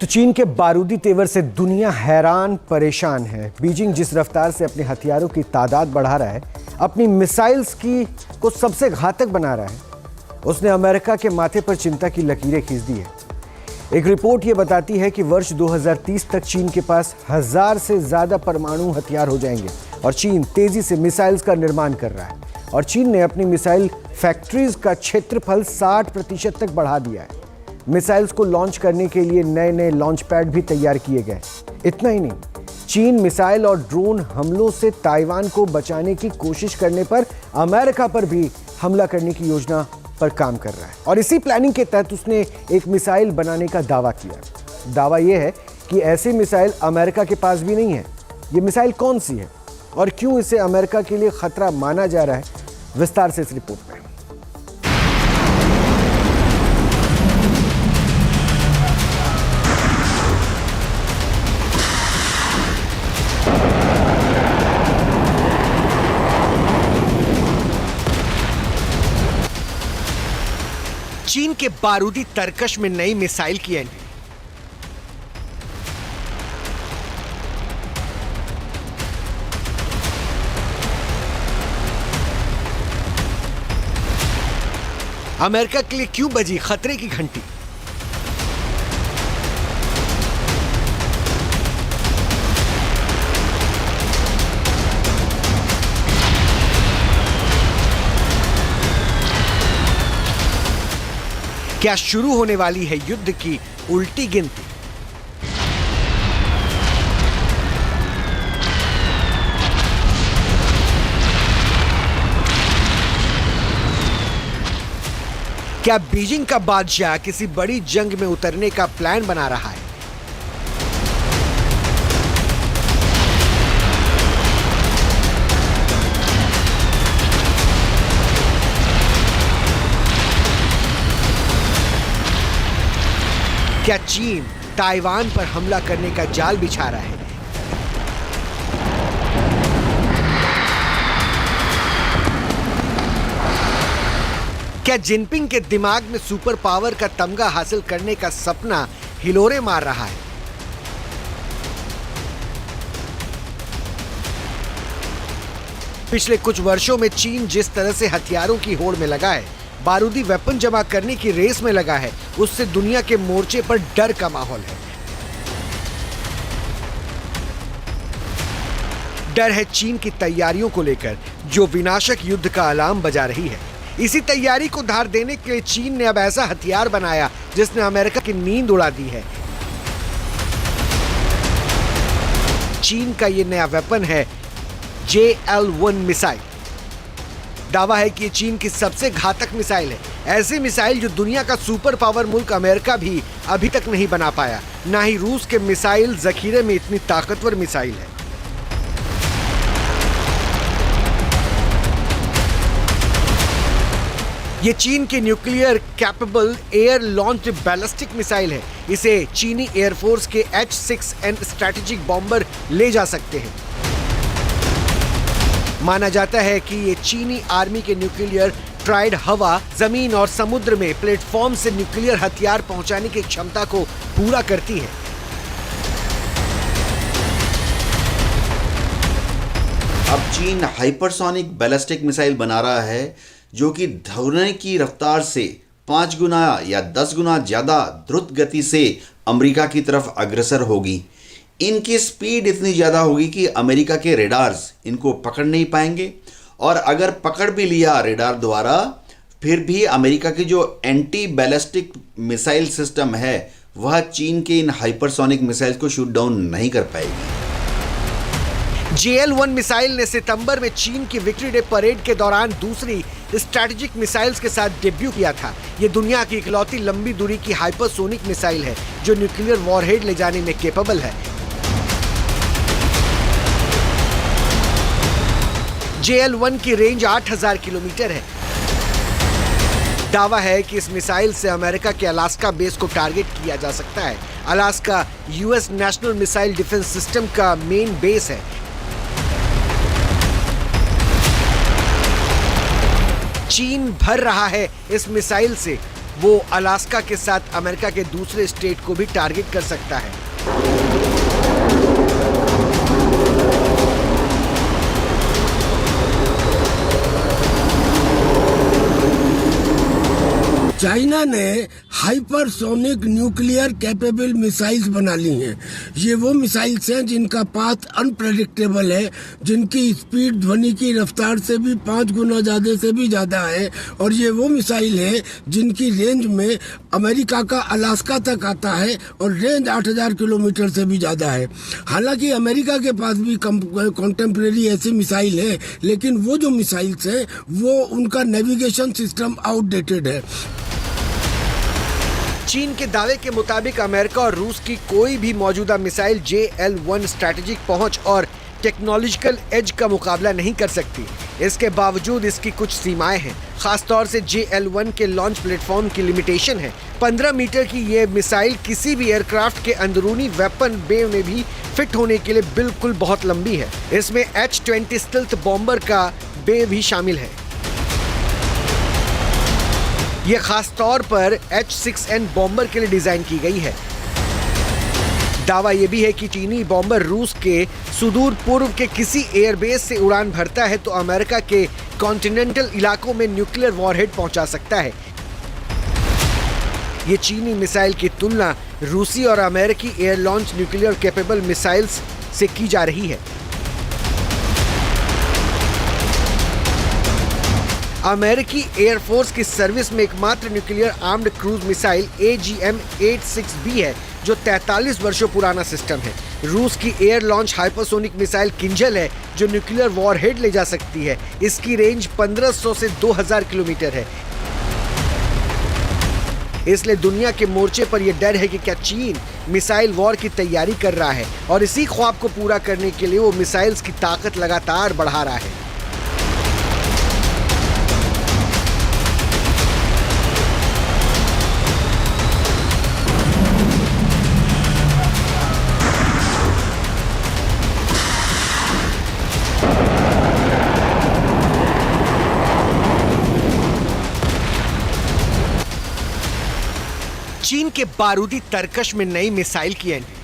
तो चीन के बारूदी तेवर से दुनिया हैरान परेशान है। बीजिंग जिस रफ्तार से अपने हथियारों की तादाद बढ़ा रहा है, अपनी मिसाइल्स को सबसे घातक बना रहा है, उसने अमेरिका के माथे पर चिंता की लकीरें खींच दी है। एक रिपोर्ट ये बताती है कि वर्ष 2030 तक चीन के पास 1000 से ज्यादा परमाणु हथियार हो जाएंगे और चीन तेजी से मिसाइल्स का निर्माण कर रहा है। और चीन ने अपनी मिसाइल फैक्ट्रीज का क्षेत्रफल 60% तक बढ़ा दिया है। मिसाइल्स को लॉन्च करने के लिए नए नए लॉन्च पैड भी तैयार किए गए। इतना ही नहीं, चीन मिसाइल और ड्रोन हमलों से ताइवान को बचाने की कोशिश करने पर अमेरिका पर भी हमला करने की योजना पर काम कर रहा है। और इसी प्लानिंग के तहत उसने एक मिसाइल बनाने का दावा किया। दावा यह है कि ऐसी मिसाइल अमेरिका के पास भी नहीं है। ये मिसाइल कौन सी है और क्यों इसे अमेरिका के लिए खतरा माना जा रहा है, विस्तार से इस रिपोर्ट में। चीन के बारूदी तरकश में नई मिसाइल की एंट्री। अमेरिका के लिए क्यों बजी खतरे की घंटी? क्या शुरू होने वाली है युद्ध की उल्टी गिनती? क्या बीजिंग का बादशाह किसी बड़ी जंग में उतरने का प्लान बना रहा है? क्या चीन ताइवान पर हमला करने का जाल बिछा रहा है? क्या जिनपिंग के दिमाग में सुपर पावर का तमगा हासिल करने का सपना हिलोरे मार रहा है? पिछले कुछ वर्षों में चीन जिस तरह से हथियारों की होड़ में लगा है, बारूदी वेपन जमा करने की रेस में लगा है, उससे दुनिया के मोर्चे पर डर का माहौल है। डर है चीन की तैयारियों को लेकर, जो विनाशक युद्ध का अलार्म बजा रही है। इसी तैयारी को धार देने के लिए चीन ने अब ऐसा हथियार बनाया जिसने अमेरिका की नींद उड़ा दी है। चीन का यह नया वेपन है JL-1 मिसाइल। दावा है कि चीन की सबसे घातक मिसाइल है, ऐसी मिसाइल जो दुनिया का सुपर पावर मुल्क अमेरिका भी अभी तक नहीं बना पाया। ना ही रूस के मिसाइल जखीरे में इतनी ताकतवर मिसाइल है। ये चीन की nuclear capable air launched ballistic missile है। इसे चीनी एयरफोर्स के H-6N स्ट्रैटेजिक बॉम्बर ले जा सकते हैं। माना जाता है कि ये चीनी आर्मी के न्यूक्लियर ट्राइड हवा, जमीन और समुद्र में प्लेटफॉर्म से न्यूक्लियर हथियार पहुंचाने की क्षमता को पूरा करती है। अब चीन हाइपरसोनिक बैलिस्टिक मिसाइल बना रहा है जो कि ध्वनि की रफ्तार से 5 गुना या 10 गुना ज्यादा द्रुत गति से अमेरिका की तरफ अग्रसर होगी। इनकी स्पीड इतनी ज़्यादा होगी कि अमेरिका के रेडार्स इनको पकड़ नहीं पाएंगे, और अगर पकड़ भी लिया रेडार द्वारा, फिर भी अमेरिका की जो एंटी बैलिस्टिक मिसाइल सिस्टम है वह चीन के इन हाइपरसोनिक मिसाइल्स को शूट डाउन नहीं कर पाएगी। JL-1 मिसाइल ने सितंबर में चीन की विक्ट्री डे परेड के दौरान दूसरी स्ट्रैटेजिक मिसाइल्स के साथ डेब्यू किया था। यह दुनिया की इकलौती लंबी दूरी की हाइपरसोनिक मिसाइल है जो न्यूक्लियर वॉरहेड ले जाने में केपेबल है। JL-1 की रेंज 8000 किलोमीटर है। दावा है कि इस मिसाइल से अमेरिका के अलास्का बेस को टारगेट किया जा सकता है। Alaska US national missile defence system का मेन बेस है। चीन भर रहा है इस मिसाइल से वो अलास्का के साथ अमेरिका के दूसरे स्टेट को भी टारगेट कर सकता है। चाइना ने हाइपरसोनिक न्यूक्लियर कैपेबल मिसाइल्स बना ली हैं। ये वो मिसाइल्स हैं जिनका पाथ अनप्रेडिक्टेबल है, जिनकी स्पीड ध्वनि की रफ्तार से भी 5 गुना ज़्यादा है, और ये वो मिसाइल है जिनकी रेंज में अमेरिका का अलास्का तक आता है और रेंज 8000 किलोमीटर से भी ज़्यादा है। हालांकि अमेरिका के पास भी कॉन्टेम्प्रेरी ऐसी मिसाइल है, लेकिन वो जो मिसाइल्स हैं वो उनका नेविगेशन सिस्टम आउटडेटेड है। चीन के दावे के मुताबिक अमेरिका और रूस की कोई भी मौजूदा मिसाइल JL-1 स्ट्रैटेजिक पहुंच और टेक्नोलॉजिकल एज का मुकाबला नहीं कर सकती। इसके बावजूद इसकी कुछ सीमाएं हैं, खासतौर से JL-1 के लॉन्च प्लेटफॉर्म की लिमिटेशन है। 15 मीटर की ये मिसाइल किसी भी एयरक्राफ्ट के अंदरूनी वेपन बे में भी फिट होने के लिए बिल्कुल बहुत लंबी है। इसमें H-20 स्टिल्थ बॉम्बर का बे भी शामिल है। ये खास तौर पर H-6N बॉम्बर के लिए डिजाइन की गई है। दावा यह भी है कि चीनी बॉम्बर रूस के सुदूर पूर्व के किसी एयरबेस से उड़ान भरता है तो अमेरिका के कॉन्टिनेंटल इलाकों में न्यूक्लियर वॉरहेड पहुंचा सकता है। ये चीनी मिसाइल की तुलना रूसी और अमेरिकी air launch nuclear capable missiles से की जा रही है। अमेरिकी एयरफोर्स की सर्विस में एकमात्र nuclear armed cruise missile AGM-86B है, जो 43 वर्षों पुराना सिस्टम है। रूस की air launch hypersonic missile Kinjal है, जो न्यूक्लियर वॉरहेड ले जा सकती है। इसकी रेंज 1500 से 2000 किलोमीटर है। इसलिए दुनिया के मोर्चे पर यह डर है कि क्या चीन मिसाइल वॉर की तैयारी कर रहा है, और इसी ख्वाब को पूरा करने के लिए वो मिसाइल्स की ताकत लगातार बढ़ा रहा है। चीन के बारूदी तरकश में नई मिसाइल की एंट्री।